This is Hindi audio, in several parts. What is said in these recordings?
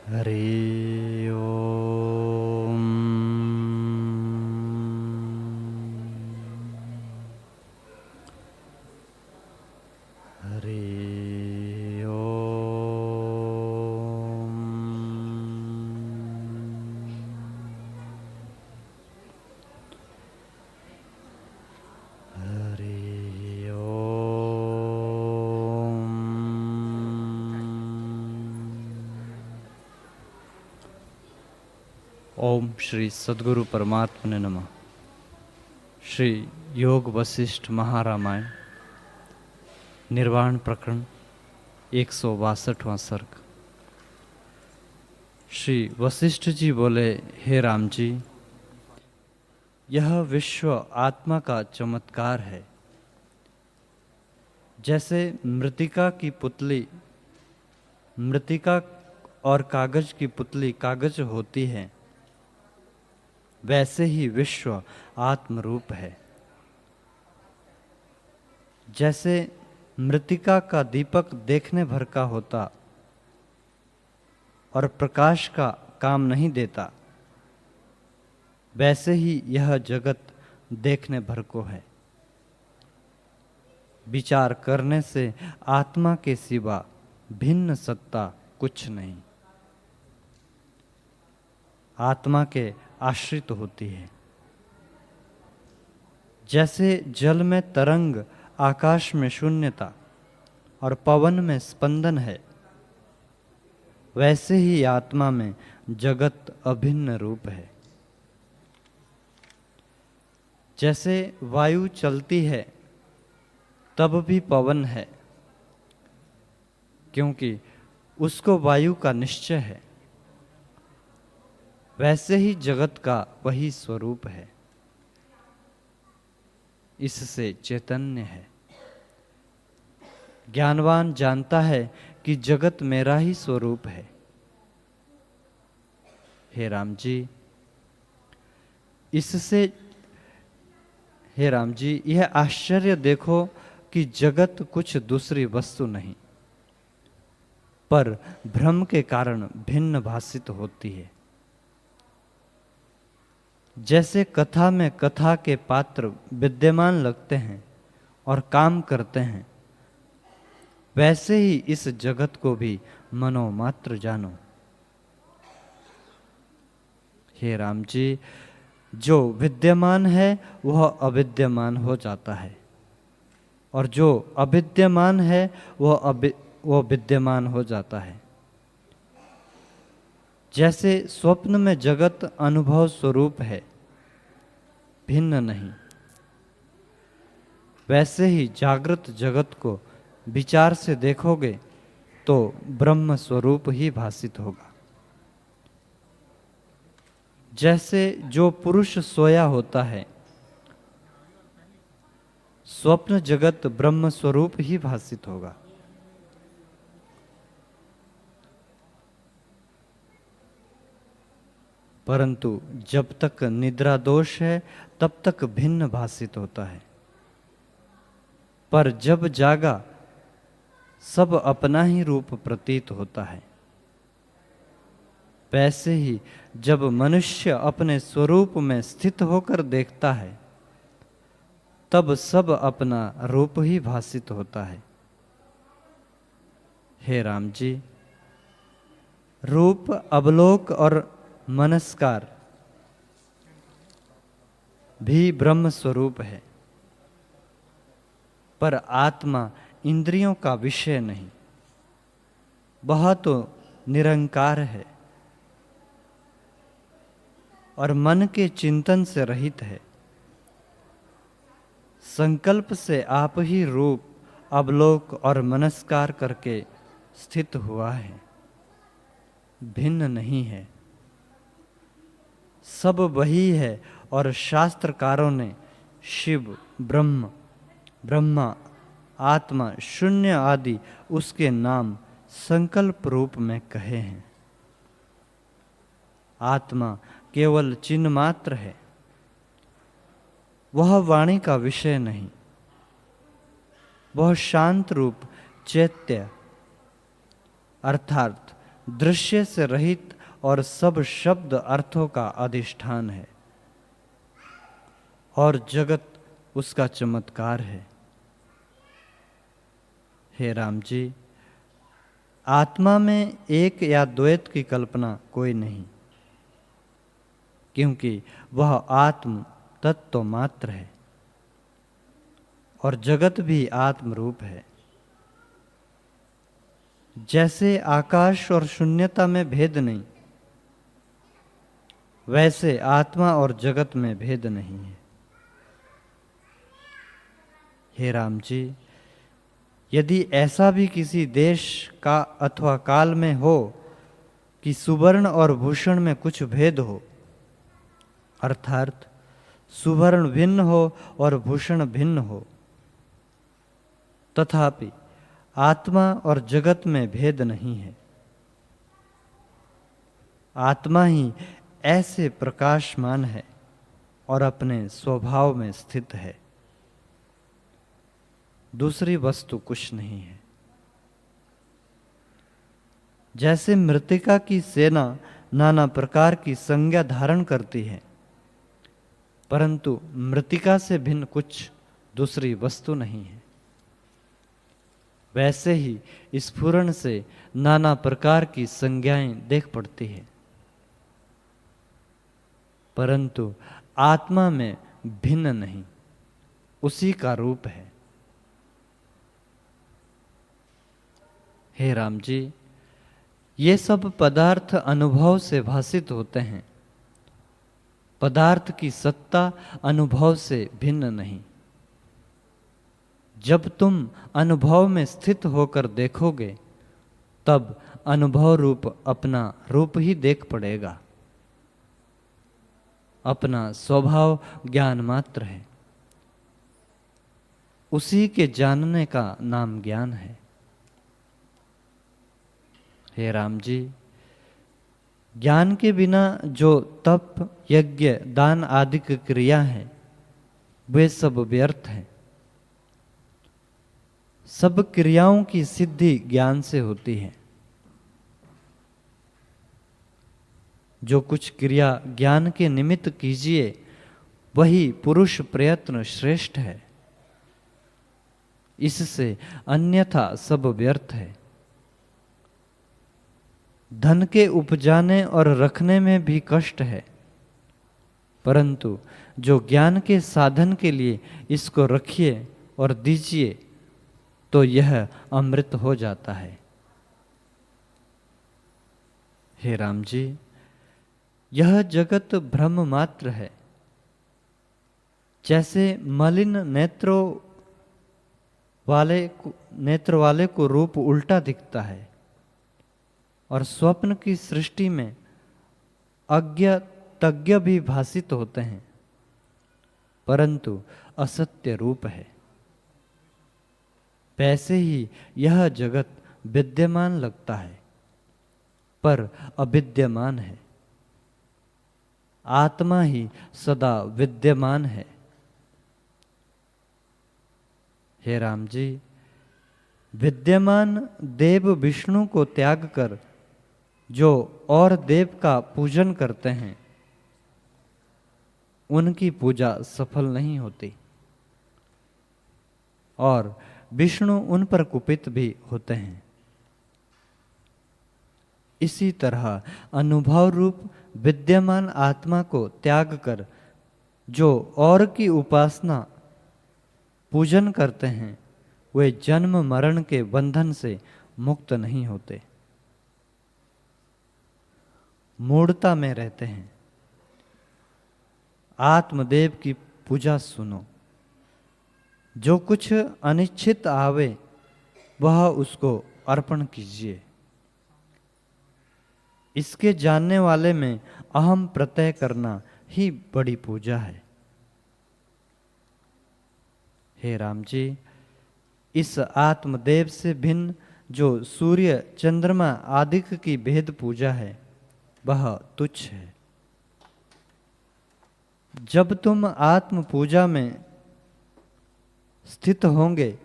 हरि ओम। हरि ओम। हरि ओम। ओम श्री सद्गुरु परमात्मने नमः। श्री योग वशिष्ठ महारामायण निर्वाण प्रकरण 162वां सर्ग। श्री वशिष्ठ जी बोले, हे राम जी, यह विश्व आत्मा का चमत्कार है। जैसे मृत्तिका की पुतली मृत्तिका और कागज की पुतली कागज होती है, वैसे ही विश्व आत्मरूप है। जैसे मृत्तिका का दीपक देखने भर का होता और प्रकाश का काम नहीं देता, वैसे ही यह जगत देखने भर को है। विचार करने से आत्मा के सिवा भिन्न सत्ता कुछ नहीं। आत्मा के आश्रित होती है। जैसे जल में तरंग, आकाश में शून्यता और पवन में स्पंदन है, वैसे ही आत्मा में जगत अभिन्न रूप है। जैसे वायु चलती है तब भी पवन है, क्योंकि उसको वायु का निश्चय है। वैसे ही जगत का वही स्वरूप है, इससे चैतन्य है। ज्ञानवान जानता है कि जगत मेरा ही स्वरूप है। हे राम जी, यह आश्चर्य देखो कि जगत कुछ दूसरी वस्तु नहीं, पर भ्रम के कारण भिन्न भासित होती है। जैसे कथा में कथा के पात्र विद्यमान लगते हैं और काम करते हैं, वैसे ही इस जगत को भी मनोमात्र जानो। हे राम जी, जो विद्यमान है वह अविद्यमान हो जाता है, और जो अविद्यमान है वह विद्यमान हो जाता है। जैसे स्वप्न में जगत अनुभव स्वरूप है, भिन्न नहीं, वैसे ही जागृत जगत को विचार से देखोगे तो ब्रह्म स्वरूप ही भासित होगा। जैसे जो पुरुष सोया होता है, स्वप्न जगत ब्रह्म स्वरूप ही भासित होगा। परंतु जब तक निद्रा दोष है तब तक भिन्न भासित होता है, पर जब जागा सब अपना ही रूप प्रतीत होता है। वैसे ही जब मनुष्य अपने स्वरूप में स्थित होकर देखता है, तब सब अपना रूप ही भासित होता है। हे राम जी, रूप, अवलोक और मनस्कार भी ब्रह्म स्वरूप है, पर आत्मा इंद्रियों का विषय नहीं। वह तो निरंकार है और मन के चिंतन से रहित है। संकल्प से आप ही रूप, अवलोक और मनस्कार करके स्थित हुआ है, भिन्न नहीं है। सब वही है, और शास्त्रकारों ने शिव, ब्रह्म, ब्रह्मा, आत्मा, शून्य आदि उसके नाम संकल्प रूप में कहे हैं। आत्मा केवल चिन्ह मात्र है, वह वाणी का विषय नहीं। वह शांत रूप चैत्य अर्थात दृश्य से रहित और सब शब्द अर्थों का अधिष्ठान है, और जगत उसका चमत्कार है। हे राम जी, आत्मा में एक या द्वैत की कल्पना कोई नहीं, क्योंकि वह आत्म तत्व मात्र है और जगत भी आत्म रूप है। जैसे आकाश और शून्यता में भेद नहीं, वैसे आत्मा और जगत में भेद नहीं है। हे राम जी, यदि ऐसा भी किसी देश का अथवा काल में हो कि सुवर्ण और भूषण में कुछ भेद हो, अर्थात सुवर्ण भिन्न हो और भूषण भिन्न हो, तथापि आत्मा और जगत में भेद नहीं है। आत्मा ही ऐसे प्रकाशमान है और अपने स्वभाव में स्थित है, दूसरी वस्तु कुछ नहीं है। जैसे मृत्तिका की सेना नाना प्रकार की संज्ञा धारण करती है, परंतु मृत्तिका से भिन्न कुछ दूसरी वस्तु नहीं है, वैसे ही स्फुरण से नाना प्रकार की संज्ञाएं देख पड़ती है, परंतु आत्मा में भिन्न नहीं, उसी का रूप है। हे राम जी, ये सब पदार्थ अनुभव से भासित होते हैं। पदार्थ की सत्ता अनुभव से भिन्न नहीं। जब तुम अनुभव में स्थित होकर देखोगे, तब अनुभव रूप अपना रूप ही देख पड़ेगा। अपना स्वभाव ज्ञान मात्र है, उसी के जानने का नाम ज्ञान है। हे राम जी, ज्ञान के बिना जो तप, यज्ञ, दान आदि की क्रिया है, वे सब व्यर्थ हैं। सब क्रियाओं की सिद्धि ज्ञान से होती है। जो कुछ क्रिया ज्ञान के निमित्त कीजिए, वही पुरुष प्रयत्न श्रेष्ठ है। इससे अन्यथा सब व्यर्थ है। धन के उपजाने और रखने में भी कष्ट है, परंतु जो ज्ञान के साधन के लिए इसको रखिए और दीजिए, तो यह अमृत हो जाता है। हे राम जी, यह जगत भ्रम मात्र है। जैसे मलिन नेत्र वाले को रूप उल्टा दिखता है, और स्वप्न की सृष्टि में अज्ञ तज्ञ भी भासित होते हैं, परंतु असत्य रूप है। वैसे ही यह जगत विद्यमान लगता है, पर अविद्यमान है। आत्मा ही सदा विद्यमान है। हे राम जी, विद्यमान देव विष्णु को त्याग कर जो और देव का पूजन करते हैं, उनकी पूजा सफल नहीं होती, और विष्णु उन पर कुपित भी होते हैं। इसी तरह अनुभव रूप विद्यमान आत्मा को त्याग कर जो और की उपासना पूजन करते हैं, वे जन्म मरण के बंधन से मुक्त नहीं होते, मूढ़ता में रहते हैं। आत्मदेव की पूजा सुनो। जो कुछ अनिश्चित आवे, वह उसको अर्पण कीजिए। इसके जानने वाले में अहम प्रत्यय करना ही बड़ी पूजा है। हे राम जी, इस आत्मदेव से भिन्न जो सूर्य, चंद्रमा आदि की भेद पूजा है, वह तुच्छ है। जब तुम आत्म पूजा में स्थित होंगे,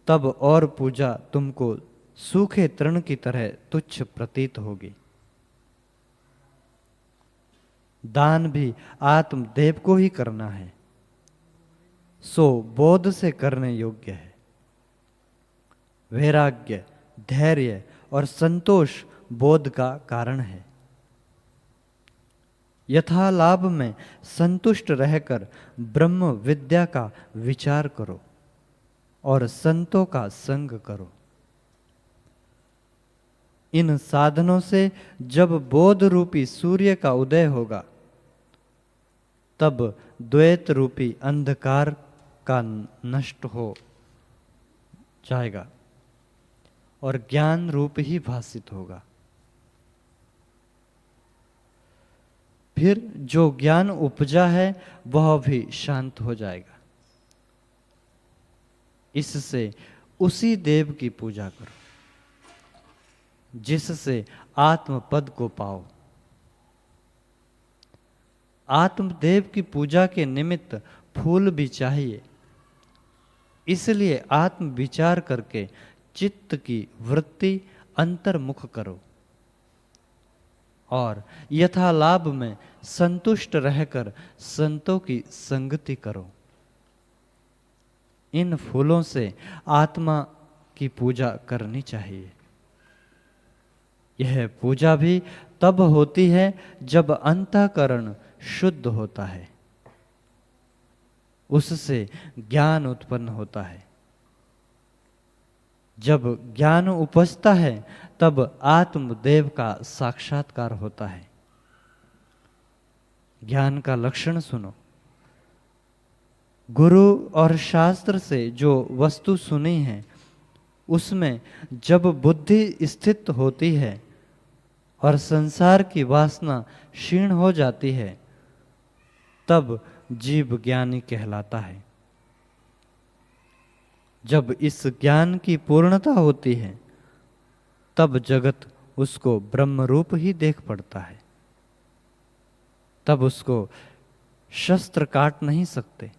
तब और पूजा तुमको सूखे तृण की तरह तुच्छ प्रतीत होगी। दान भी आत्मदेव को ही करना है, सो बोध से करने योग्य है। वैराग्य, धैर्य और संतोष बोध का कारण है। यथा लाभ में संतुष्ट रहकर ब्रह्म विद्या का विचार करो और संतों का संग करो। इन साधनों से जब बोध रूपी सूर्य का उदय होगा, तब द्वैत रूपी अंधकार का नष्ट हो जाएगा और ज्ञान रूप ही भासित होगा। फिर जो ज्ञान उपजा है वह भी शांत हो जाएगा। इससे उसी देव की पूजा करो जिससे आत्मपद को पाओ। आत्मदेव की पूजा के निमित्त फूल भी चाहिए, इसलिए आत्म विचार करके चित्त की वृत्ति अंतर्मुख करो और यथा लाभ में संतुष्ट रहकर संतों की संगति करो। इन फूलों से आत्मा की पूजा करनी चाहिए। यह पूजा भी तब होती है जब अंतःकरण शुद्ध होता है, उससे ज्ञान उत्पन्न होता है। जब ज्ञान उपजता है तब आत्मदेव का साक्षात्कार होता है। ज्ञान का लक्षण सुनो। गुरु और शास्त्र से जो वस्तु सुनी है उसमें जब बुद्धि स्थित होती है और संसार की वासना क्षीण हो जाती है, तब जीव ज्ञानी कहलाता है। जब इस ज्ञान की पूर्णता होती है, तब जगत उसको ब्रह्म रूप ही देख पड़ता है। तब उसको शस्त्र काट नहीं सकते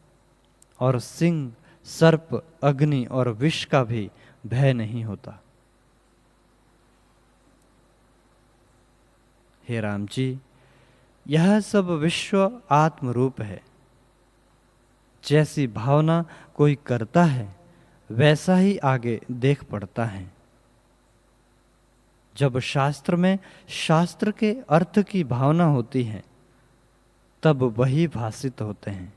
और सिंह, सर्प, अग्नि और विष का भी भय नहीं होता। हे राम जी, यह सब विश्व आत्म रूप है। जैसी भावना कोई करता है वैसा ही आगे देख पड़ता है। जब शास्त्र में शास्त्र के अर्थ की भावना होती है, तब वही भासित होते हैं।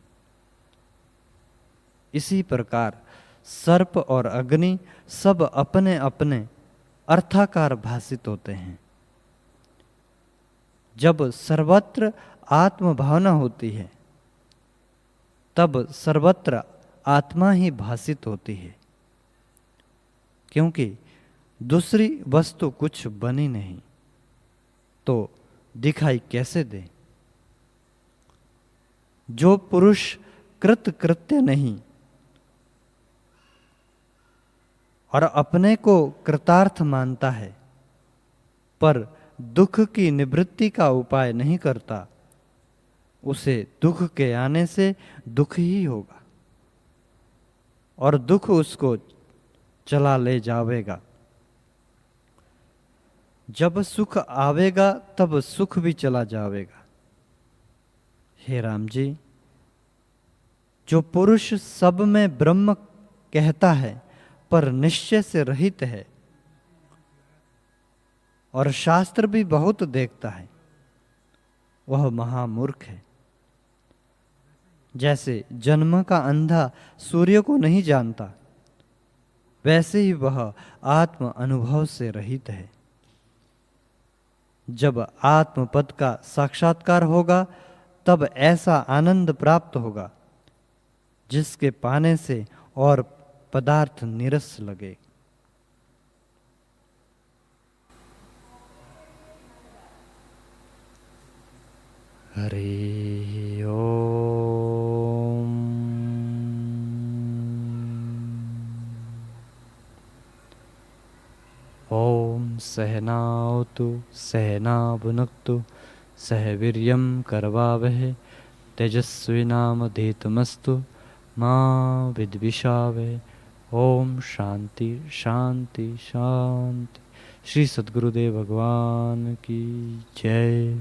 इसी प्रकार सर्प और अग्नि सब अपने अपने अर्थाकार भासित होते हैं। जब सर्वत्र आत्म भावना होती है, तब सर्वत्र आत्मा ही भासित होती है, क्योंकि दूसरी वस्तु कुछ बनी नहीं तो दिखाई कैसे दे। जो पुरुष कृत कृत्य नहीं और अपने को कृतार्थ मानता है, पर दुख की निवृत्ति का उपाय नहीं करता, उसे दुख के आने से दुख ही होगा और दुख उसको चला ले जावेगा। जब सुख आवेगा तब सुख भी चला जावेगा। हे राम जी, जो पुरुष सब में ब्रह्म कहता है पर निश्चय से रहित है और शास्त्र भी बहुत देखता है, वह महामूर्ख है। जैसे जन्म का अंधा सूर्य को नहीं जानता, वैसे ही वह आत्म अनुभव से रहित है। जब आत्मपद का साक्षात्कार होगा, तब ऐसा आनंद प्राप्त होगा जिसके पाने से और पदार्थ नीरस लगे। हरि ओम। ओम सहनावतु सहना भुनक्तु सह वीर्यं करवावहै तेजस्विनामधीतमस्तु मा विद्विषावहै। ओम शांति शांति शांति। श्री सद्गुरुदेव भगवान की जय।